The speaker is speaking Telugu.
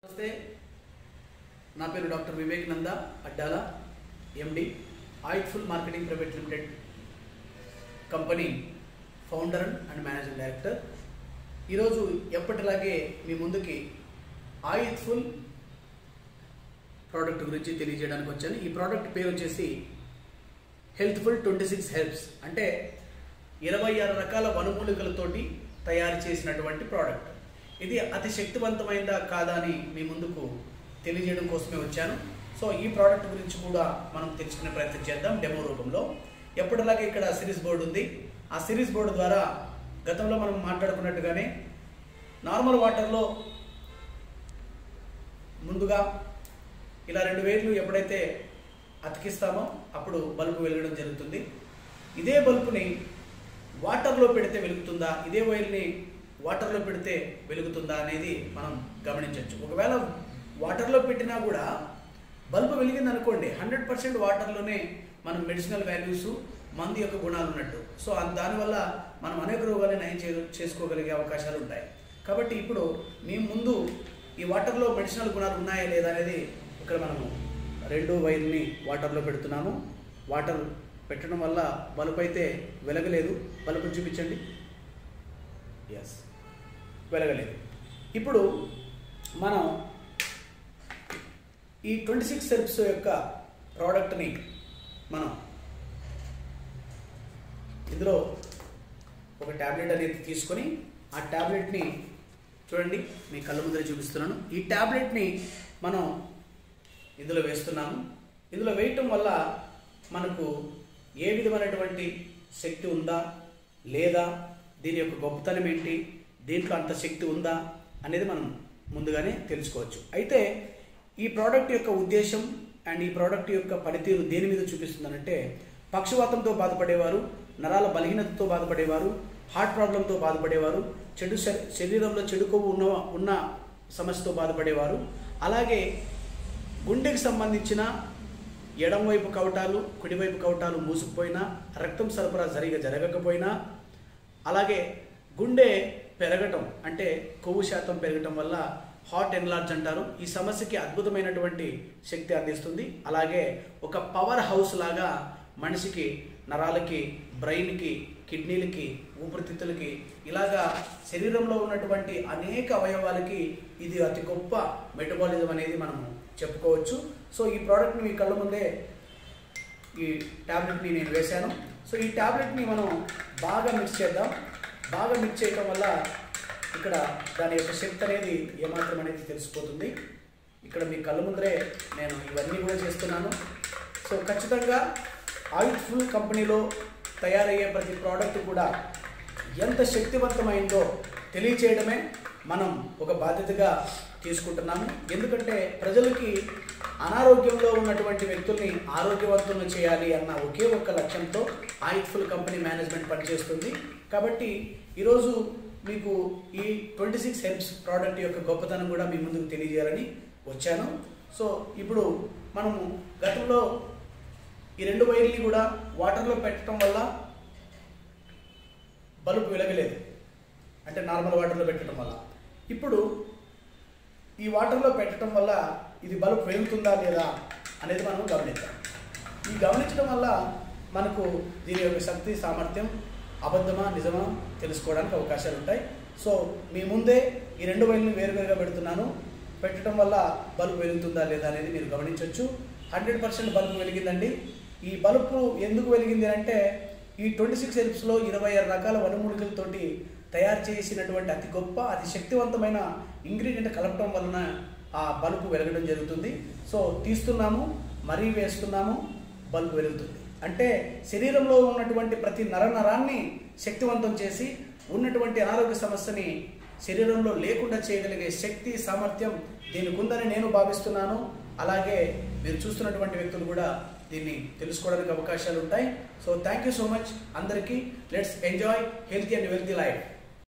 నమస్తే, నా పేరు డాక్టర్ వివేకానంద అడ్డాల, ఎండి, ఆయిట్ఫుల్ marketing private limited company founder and managing director. ఈరోజు ఎప్పటిలాగే మీ ముందుకి ఆయిట్ఫుల్ ప్రోడక్ట్ గురించి తెలియజేయడానికి వచ్చాను. ఈ ప్రోడక్ట్ పేరు వచ్చేసి హెల్త్ఫుల్ 26 హెర్బ్స్, అంటే 26 రకాల వనమూలికలతోటి తయారు చేసినటువంటి ప్రోడక్ట్. ఇది అతి శక్తివంతమైందా కాదా అని మీ ముందుకు తెలియజేయడం కోసమే వచ్చాను. సో ఈ ప్రోడక్ట్ గురించి కూడా మనం తెలుసుకునే ప్రయత్నం చేద్దాం డెమో రూపంలో. ఎప్పటిలాగే ఇక్కడ సిరీస్ బోర్డు ఉంది. ఆ సిరీస్ బోర్డు ద్వారా గతంలో మనం మాట్లాడుకున్నట్టుగానే నార్మల్ వాటర్లో ముందుగా ఇలా 2 వేర్లు ఎప్పుడైతే అతికిస్తామో అప్పుడు బల్బు వెలగడం జరుగుతుంది. ఇదే బల్బుని వాటర్లో పెడితే వెలుగుతుందా, ఇదే వైర్ని వాటర్లో పెడితే వెలుగుతుందా అనేది మనం గమనించవచ్చు. ఒకవేళ వాటర్లో పెట్టినా కూడా బల్బు వెలిగింది అనుకోండి, 100% వాటర్లోనే మనం మెడిసినల్ వాల్యూస్, మందు యొక్క గుణాలు ఉన్నట్టు. సో దానివల్ల మనం అనేక రోగాలను నయం చేసుకోగలిగే అవకాశాలు ఉంటాయి. కాబట్టి ఇప్పుడు మేము ముందు ఈ వాటర్లో మెడిసినల్ గుణాలు ఉన్నాయా లేదా అనేది ఇక్కడ మనము 2 వైర్ని వాటర్లో పెడుతున్నాము. వాటర్ పెట్టడం వల్ల బల్బు అయితే వెలగలేదు. బల్బు చూపించండి. ఎస్, వెలగలేదు. ఇప్పుడు మనం ఈ 26 హెర్బ్స్ యొక్క ప్రోడక్ట్ని మనం ఇందులో ఒక ట్యాబ్లెట్ అనేది తీసుకొని ఆ ట్యాబ్లెట్ని చూడండి, మీ కళ్ళ ముందర చూపిస్తున్నాను. ఈ ట్యాబ్లెట్ని మనం ఇందులో వేస్తున్నాము. ఇందులో వేయటం వల్ల మనకు ఏ విధమైనటువంటి శక్తి ఉందా లేదా, దీని యొక్క గొప్పతనం ఏంటి, దీంట్లో అంత శక్తి ఉందా అనేది మనం ముందుగానే తెలుసుకోవచ్చు. అయితే ఈ ప్రోడక్ట్ యొక్క ఉద్దేశం అండ్ ఈ ప్రోడక్ట్ యొక్క పనితీరు దేని మీద చూపిస్తుందనంటే, పక్షవాతంతో బాధపడేవారు, నరాల బలహీనతతో బాధపడేవారు, హార్ట్ ప్రాబ్లంతో బాధపడేవారు, శరీరంలో చెడు కొవ్వు ఉన్న సమస్యతో బాధపడేవారు, అలాగే గుండెకి సంబంధించిన ఎడమవైపు కవటాలు, కుడివైపు కవటాలు మూసుకుపోయినా, రక్తం సరఫరా సరిగా జరగకపోయినా, అలాగే గుండె పెరగటం అంటే కొవ్వు శాతం పెరగటం వల్ల హార్ట్ ఎన్లార్జ్ అంటారు. ఈ సమస్యకి అద్భుతమైనటువంటి శక్తి అందిస్తుంది. అలాగే ఒక పవర్ హౌస్ లాగా మనిషికి నరాలకి, బ్రెయిన్కి, కిడ్నీలకి, ఊపిరితిత్తులకి, ఇలాగా శరీరంలో ఉన్నటువంటి అనేక అవయవాలకి ఇది అతి గొప్ప మెటబాలిజం అనేది మనం చెప్పుకోవచ్చు. సో ఈ ప్రోడక్ట్ని మీ కళ్ళ ముందే ఈ ట్యాబ్లెట్ని నేను వేశాను. సో ఈ ట్యాబ్లెట్ని మనం బాగా మిక్స్ చేద్దాం. బాగా మిక్స్ చేయడం వల్ల ఇక్కడ దాని యొక్క శక్తి అనేది ఏమాత్రం అనేది తెలిసిపోతుంది. ఇక్కడ మీ కళ్ళ ముందరే నేను ఇవన్నీ కూడా చేస్తున్నాను. సో ఖచ్చితంగా ఆయిట్ఫుల్ కంపెనీలో తయారయ్యే ప్రతి ప్రోడక్ట్ కూడా ఎంత శక్తివంతమైందో తెలియచేయడమే మనం ఒక బాధ్యతగా తీసుకుంటున్నాము. ఎందుకంటే ప్రజలకి అనారోగ్యంలో ఉన్నటువంటి వ్యక్తుల్ని ఆరోగ్యవంతులను చేయాలి అన్న ఒకే ఒక్క లక్ష్యంతో ఆయిట్ఫుల్ కంపెనీ మేనేజ్మెంట్ పనిచేస్తుంది. కాబట్టి ఈరోజు మీకు ఈ 26 హెర్బ్స్ ప్రోడక్ట్ యొక్క గొప్పతనం కూడా మీ ముందుకు తెలియజేయాలని వచ్చాను. సో ఇప్పుడు మనము గతంలో ఈ 2 వైర్ని కూడా వాటర్లో పెట్టడం వల్ల బల్బు వెలగలేదు, అంటే నార్మల్ వాటర్లో పెట్టడం వల్ల. ఇప్పుడు ఈ వాటర్లో పెట్టడం వల్ల ఇది బల్బు వెలుగుతుందా లేదా అనేది మనం గమనిద్దాం. ఈ గమనించడం వల్ల మనకు దీని యొక్క శక్తి, సామర్థ్యం అబద్ధమా నిజమా తెలుసుకోవడానికి అవకాశాలు ఉంటాయి. సో మీ ముందే ఈ 2 వైర్లను వేరువేరుగా పెడుతున్నాను. పెట్టడం వల్ల బల్బు వెలుగుతుందా లేదా అనేది మీరు గమనించవచ్చు. 100% బల్బు వెలిగిందండి. ఈ బల్బు ఎందుకు వెలిగింది అంటే, ఈ 26 హెర్బ్స్లో 26 రకాల వనమూలికలతోటి తయారు చేసినటువంటి అతి గొప్ప, అతి శక్తివంతమైన ఇంగ్రీడియంట్ కలపడం వలన ఆ బల్బు వెలగడం జరుగుతుంది. సో తీస్తున్నాము, మరీ వేస్తున్నాము, బల్బు వెలుగుతుంది. అంటే శరీరంలో ఉన్నటువంటి ప్రతి నరాన్ని శక్తివంతం చేసి ఉన్నటువంటి అనారోగ్య సమస్యని శరీరంలో లేకుండా చేయగలిగే శక్తి, సామర్థ్యం దీనికి ఉందని నేను భావిస్తున్నాను. అలాగే మీరు చూస్తున్నటువంటి వ్యక్తులు కూడా దీన్ని తెలుసుకోవడానికి అవకాశాలు ఉంటాయి. So thank you so much అందరికీ. Let's enjoy healthy and wealthy life.